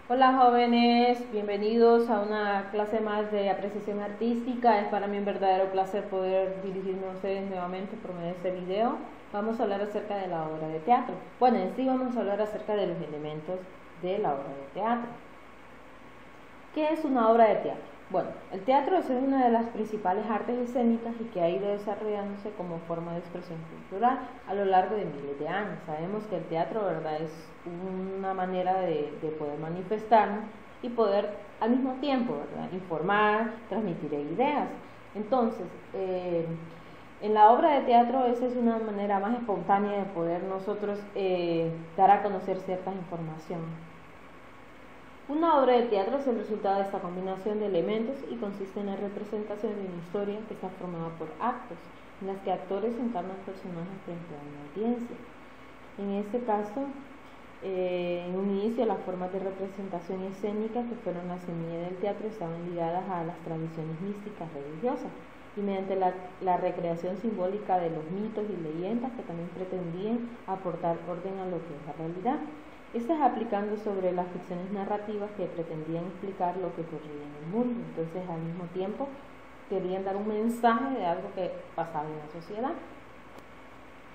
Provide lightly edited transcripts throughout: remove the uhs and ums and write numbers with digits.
Hola jóvenes, bienvenidos a una clase más de apreciación artística. Es para mí un verdadero placer poder dirigirme a ustedes nuevamente por medio de este video. Vamos a hablar acerca de la obra de teatro. Bueno, en sí vamos a hablar acerca de los elementos de la obra de teatro. ¿Qué es una obra de teatro? Bueno, el teatro es una de las principales artes escénicas y que ha ido desarrollándose como forma de expresión cultural a lo largo de miles de años. Sabemos que el teatro, ¿verdad?, es una manera de poder manifestarnos y poder al mismo tiempo, ¿verdad?, informar, transmitir ideas. Entonces, en la obra de teatro esa es una manera más espontánea de poder nosotros dar a conocer ciertas informaciones. Una obra de teatro es el resultado de esta combinación de elementos y consiste en la representación de una historia que está formada por actos, en las que actores encarnan personajes frente a una audiencia. En este caso, en un inicio, las formas de representación escénica que fueron la semilla del teatro estaban ligadas a las tradiciones místicas religiosas y mediante la recreación simbólica de los mitos y leyendas que también pretendían aportar orden a lo que es la realidad. Estas aplicando sobre las ficciones narrativas que pretendían explicar lo que ocurría en el mundo. Entonces, al mismo tiempo, querían dar un mensaje de algo que pasaba en la sociedad.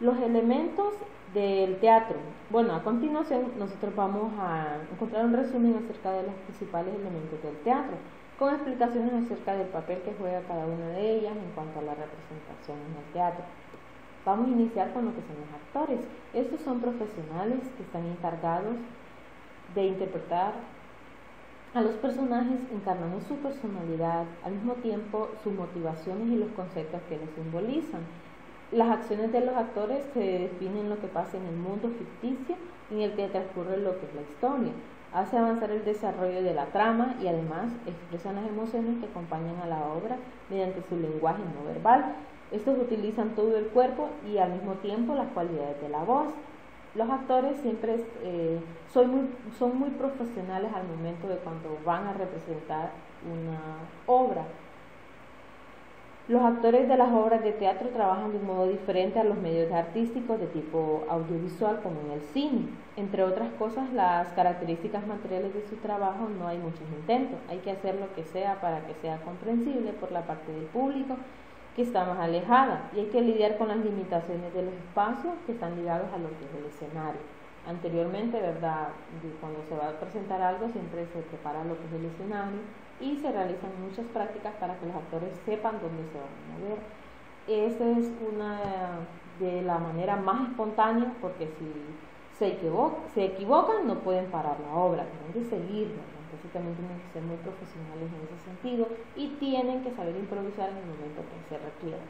Los elementos del teatro. Bueno, a continuación nosotros vamos a encontrar un resumen acerca de los principales elementos del teatro, con explicaciones acerca del papel que juega cada una de ellas en cuanto a la representación en el teatro. Vamos a iniciar con lo que son los actores. Estos son profesionales que están encargados de interpretar a los personajes encarnando su personalidad, al mismo tiempo sus motivaciones y los conceptos que los simbolizan. Las acciones de los actores se definen lo que pasa en el mundo ficticio en el que transcurre lo que es la historia. Hace avanzar el desarrollo de la trama y además expresan las emociones que acompañan a la obra mediante su lenguaje no verbal. Estos utilizan todo el cuerpo y al mismo tiempo las cualidades de la voz. Los actores siempre son muy profesionales al momento de cuando van a representar una obra. Los actores de las obras de teatro trabajan de un modo diferente a los medios artísticos de tipo audiovisual como en el cine. Entre otras cosas, las características materiales de su trabajo no hay muchos intentos. Hay que hacer lo que sea para que sea comprensible por la parte del público que está más alejada, y hay que lidiar con las limitaciones de los espacios que están ligados a lo que es el escenario. Anteriormente, ¿verdad?, cuando se va a presentar algo siempre se prepara lo que es el escenario y se realizan muchas prácticas para que los actores sepan dónde se van a mover. Esa es una de la manera más espontánea, porque si se equivocan no pueden parar la obra, tienen que seguirla. Entonces también tienen que ser muy profesionales en ese sentido y tienen que saber improvisar en el momento que se requiera.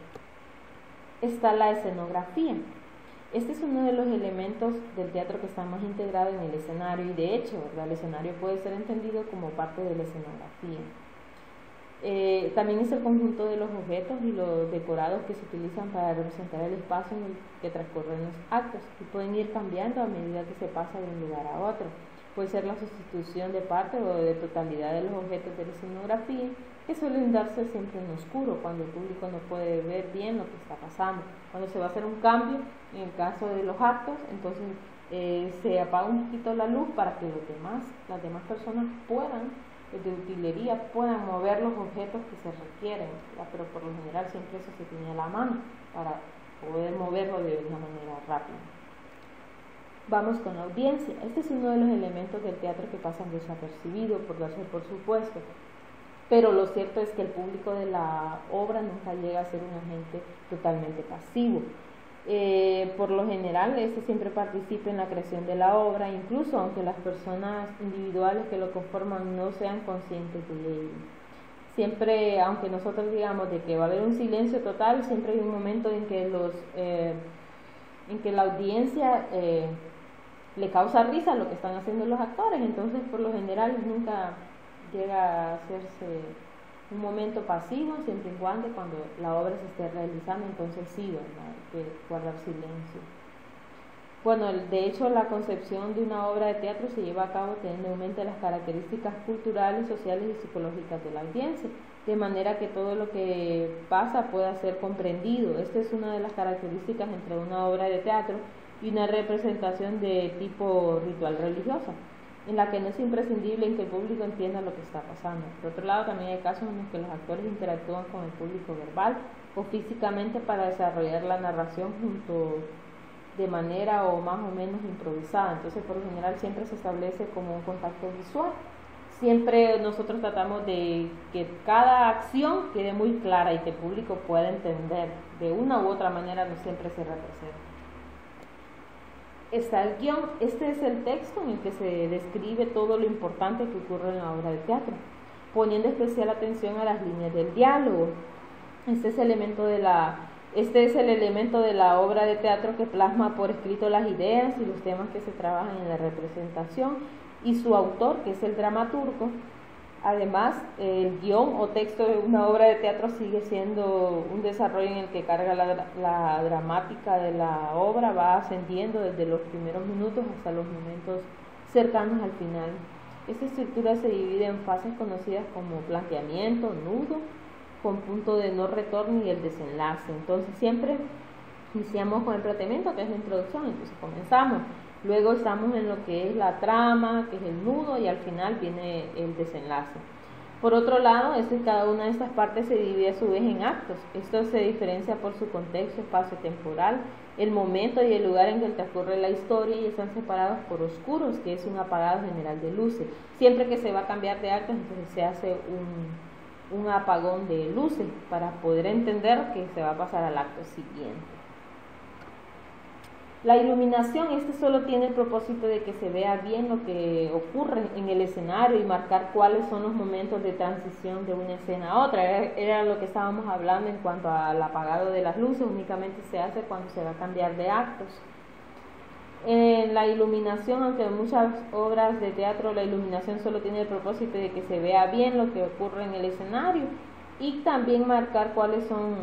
Está la escenografía. Este es uno de los elementos del teatro que está más integrado en el escenario y de hecho, ¿verdad?, el escenario puede ser entendido como parte de la escenografía. También es el conjunto de los objetos y los decorados que se utilizan para representar el espacio en el que transcurren los actos y pueden ir cambiando a medida que se pasa de un lugar a otro. Puede ser la sustitución de parte o de totalidad de los objetos de la escenografía, que suelen darse siempre en oscuro, cuando el público no puede ver bien lo que está pasando. Cuando se va a hacer un cambio, en el caso de los actos, entonces se apaga un poquito la luz para que las demás personas de utilería puedan mover los objetos que se requieren, ¿verdad? Pero por lo general siempre eso se tiene a la mano para poder moverlo de una manera rápida. Vamos con la audiencia. Este es uno de los elementos del teatro que pasan desapercibidos, por darse por supuesto. Pero lo cierto es que el público de la obra nunca llega a ser un agente totalmente pasivo. Por lo general, este siempre participa en la creación de la obra, incluso aunque las personas individuales que lo conforman no sean conscientes de ello. Siempre, aunque nosotros digamos de que va a haber un silencio total, siempre hay un momento en que la audiencia le causa risa lo que están haciendo los actores, entonces por lo general nunca llega a hacerse un momento pasivo, siempre y cuando la obra se esté realizando, entonces sí, ¿verdad?, hay que guardar silencio. Bueno, de hecho la concepción de una obra de teatro se lleva a cabo teniendo en mente las características culturales, sociales y psicológicas de la audiencia, de manera que todo lo que pasa pueda ser comprendido. Esta es una de las características entre una obra de teatro y una representación de tipo ritual religiosa, en la que no es imprescindible en que el público entienda lo que está pasando. Por otro lado, también hay casos en los que los actores interactúan con el público verbal o físicamente para desarrollar la narración junto de manera o más o menos improvisada. Entonces, por lo general siempre se establece como un contacto visual. Siempre nosotros tratamos de que cada acción quede muy clara y que el público pueda entender de una u otra manera, no siempre se representa. Está el guión. Este es el texto en el que se describe todo lo importante que ocurre en la obra de teatro, poniendo especial atención a las líneas del diálogo. Este es el elemento de la obra de teatro que plasma por escrito las ideas y los temas que se trabajan en la representación, y su autor, que es el dramaturgo. Además, el guión o texto de una obra de teatro sigue siendo un desarrollo en el que carga la dramática de la obra, va ascendiendo desde los primeros minutos hasta los momentos cercanos al final. Esta estructura se divide en fases conocidas como planteamiento, nudo, con punto de no retorno y el desenlace. Entonces siempre iniciamos con el planteamiento, que es la introducción, entonces comenzamos. Luego estamos en lo que es la trama, que es el nudo, y al final viene el desenlace. Por otro lado, cada una de estas partes se divide a su vez en actos. Esto se diferencia por su contexto espacio-temporal, el momento y el lugar en que transcurre la historia, y están separados por oscuros, que es un apagado general de luces. Siempre que se va a cambiar de actos, entonces se hace un apagón de luces para poder entender que se va a pasar al acto siguiente. La iluminación, solo tiene el propósito de que se vea bien lo que ocurre en el escenario y marcar cuáles son los momentos de transición de una escena a otra. Era lo que estábamos hablando en cuanto al apagado de las luces, únicamente se hace cuando se va a cambiar de actos. La iluminación, aunque en muchas obras de teatro la iluminación solo tiene el propósito de que se vea bien lo que ocurre en el escenario y también marcar cuáles son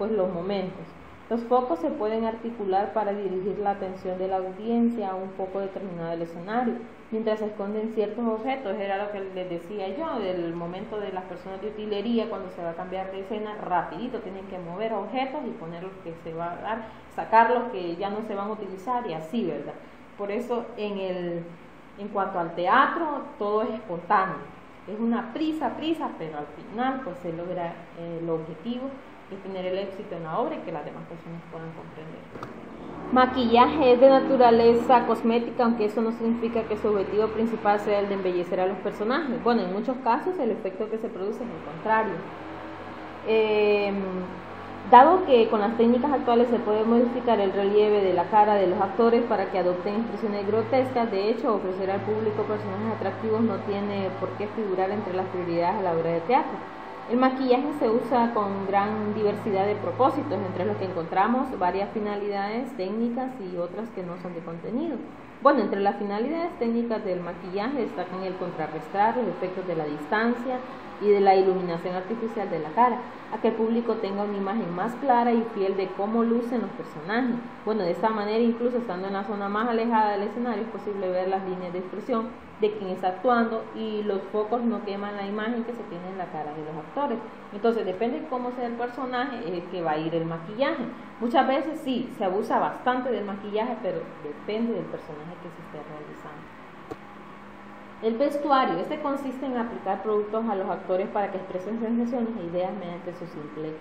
los momentos. Los focos se pueden articular para dirigir la atención de la audiencia a un foco determinado del escenario, mientras se esconden ciertos objetos. Era lo que les decía yo, del momento de las personas de utilería, cuando se va a cambiar de escena, rapidito tienen que mover objetos y poner los que se va a dar, sacar los que ya no se van a utilizar y así, ¿verdad? Por eso en cuanto al teatro, todo es espontáneo. Es una prisa, pero al final pues se logra el objetivo de tener el éxito en la obra y que las demás personas puedan comprender. Maquillaje es de naturaleza cosmética, aunque eso no significa que su objetivo principal sea el de embellecer a los personajes. Bueno, en muchos casos el efecto que se produce es el contrario. Dado que con las técnicas actuales se puede modificar el relieve de la cara de los actores para que adopten expresiones grotescas, de hecho, ofrecer al público personajes atractivos no tiene por qué figurar entre las prioridades a la obra de teatro. El maquillaje se usa con gran diversidad de propósitos, entre los que encontramos varias finalidades técnicas y otras que no son de contenido. Bueno, entre las finalidades técnicas del maquillaje destacan el contrarrestar los efectos de la distancia y de la iluminación artificial de la cara, a que el público tenga una imagen más clara y fiel de cómo lucen los personajes. Bueno, de esta manera, incluso estando en la zona más alejada del escenario, es posible ver las líneas de expresión de quien está actuando y los focos no queman la imagen que se tiene en la cara de los actores. Entonces, depende de cómo sea el personaje, es que va a ir el maquillaje. Muchas veces sí, se abusa bastante del maquillaje, pero depende del personaje que se esté realizando. El vestuario, consiste en aplicar productos a los actores para que expresen sensaciones e ideas mediante su simple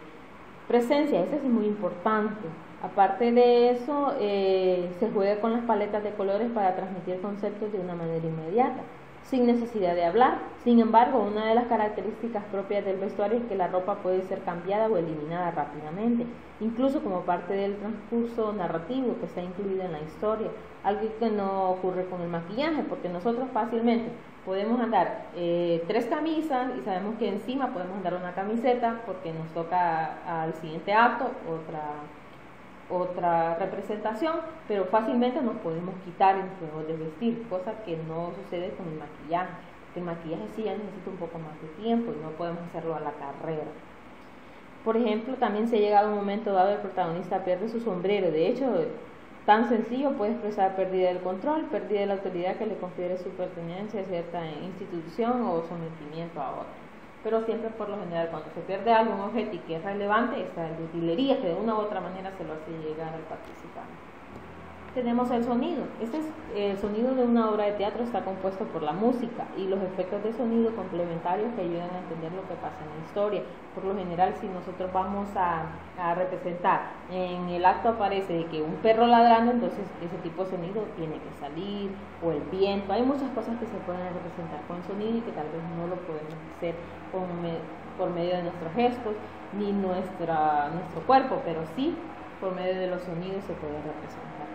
presencia. Es muy importante. Aparte de eso, se juega con las paletas de colores para transmitir conceptos de una manera inmediata, sin necesidad de hablar. Sin embargo, una de las características propias del vestuario es que la ropa puede ser cambiada o eliminada rápidamente, incluso como parte del transcurso narrativo que está incluido en la historia, algo que no ocurre con el maquillaje, porque nosotros fácilmente podemos andar 3 camisas y sabemos que encima podemos andar una camiseta porque nos toca al siguiente acto otra representación, pero fácilmente nos podemos quitar en juegos de vestir, cosa que no sucede con el maquillaje. El maquillaje sí ya necesita un poco más de tiempo y no podemos hacerlo a la carrera. Por ejemplo, también se llega a un momento dado el protagonista pierde su sombrero. De hecho, tan sencillo puede expresar pérdida del control, pérdida de la autoridad que le confiere su pertenencia a cierta institución o sometimiento a otra. Pero siempre, por lo general, cuando se pierde algo, un objeto y que es relevante, está el de utilería, que de una u otra manera se lo hace llegar al participante. tenemos el sonido. El sonido de una obra de teatro está compuesto por la música y los efectos de sonido complementarios que ayudan a entender lo que pasa en la historia. Por lo general, si nosotros vamos a representar, en el acto aparece de que un perro ladrando, entonces ese tipo de sonido tiene que salir, o el viento. Hay muchas cosas que se pueden representar con sonido y que tal vez no lo podemos hacer por medio de nuestros gestos ni nuestro cuerpo, pero sí por medio de los sonidos se puede representar.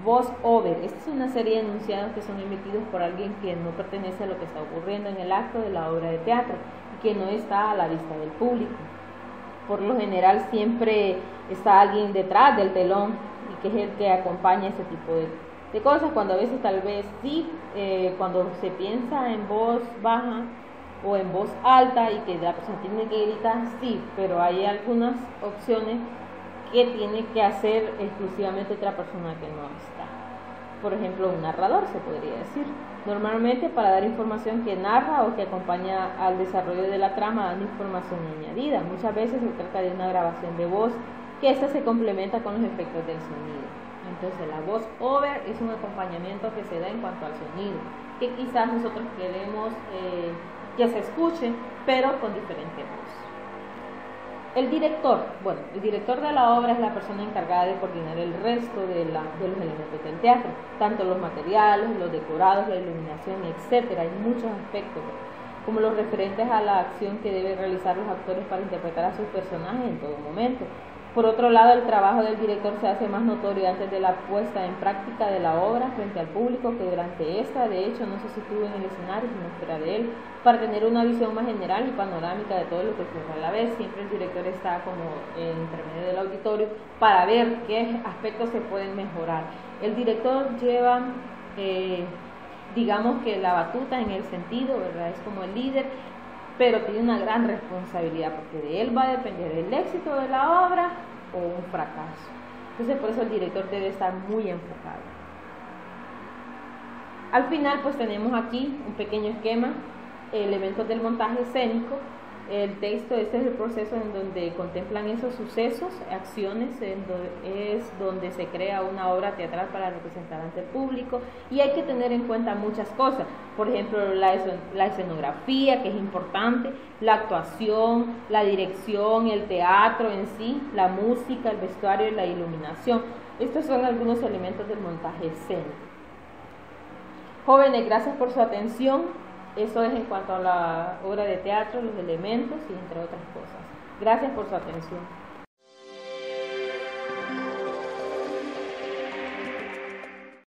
Voz over. Esta es una serie de enunciados que son emitidos por alguien que no pertenece a lo que está ocurriendo en el acto de la obra de teatro y que no está a la vista del público. Por lo general siempre está alguien detrás del telón y que es el que acompaña ese tipo de cosas, cuando a veces tal vez sí, cuando se piensa en voz baja o en voz alta y que la persona tiene que gritar, sí, pero hay algunas opciones que tiene que hacer exclusivamente otra persona que no está. Por ejemplo, un narrador, se podría decir. Normalmente para dar información que narra o que acompaña al desarrollo de la trama, dando información añadida. Muchas veces se trata de una grabación de voz, que esta se complementa con los efectos del sonido. Entonces la voz over es un acompañamiento que se da en cuanto al sonido, que quizás nosotros queremos que se escuche, pero con diferente voz. El director de la obra es la persona encargada de coordinar el resto de los elementos del teatro, tanto los materiales, los decorados, la iluminación, etcétera. Hay muchos aspectos, como los referentes a la acción que deben realizar los actores para interpretar a sus personajes en todo momento. Por otro lado, el trabajo del director se hace más notorio antes de la puesta en práctica de la obra frente al público que durante esta. De hecho, no se sitúa en el escenario, sino fuera de él, para tener una visión más general y panorámica de todo lo que ocurre a la vez. Siempre el director está como en intermedio del auditorio para ver qué aspectos se pueden mejorar. El director lleva, digamos que la batuta en el sentido, ¿verdad? Es como el líder, pero tiene una gran responsabilidad porque de él va a depender el éxito de la obra o un fracaso. Entonces por eso el director debe estar muy enfocado. Al final pues tenemos aquí un pequeño esquema, elementos del montaje escénico. El texto, este es el proceso en donde contemplan esos sucesos, acciones, es donde se crea una obra teatral para representar ante el público, y hay que tener en cuenta muchas cosas, por ejemplo la escenografía, que es importante, la actuación, la dirección, el teatro en sí, la música, el vestuario y la iluminación. Estos son algunos elementos del montaje escénico. Jóvenes, gracias por su atención. Eso es en cuanto a la obra de teatro, los elementos y entre otras cosas. Gracias por su atención.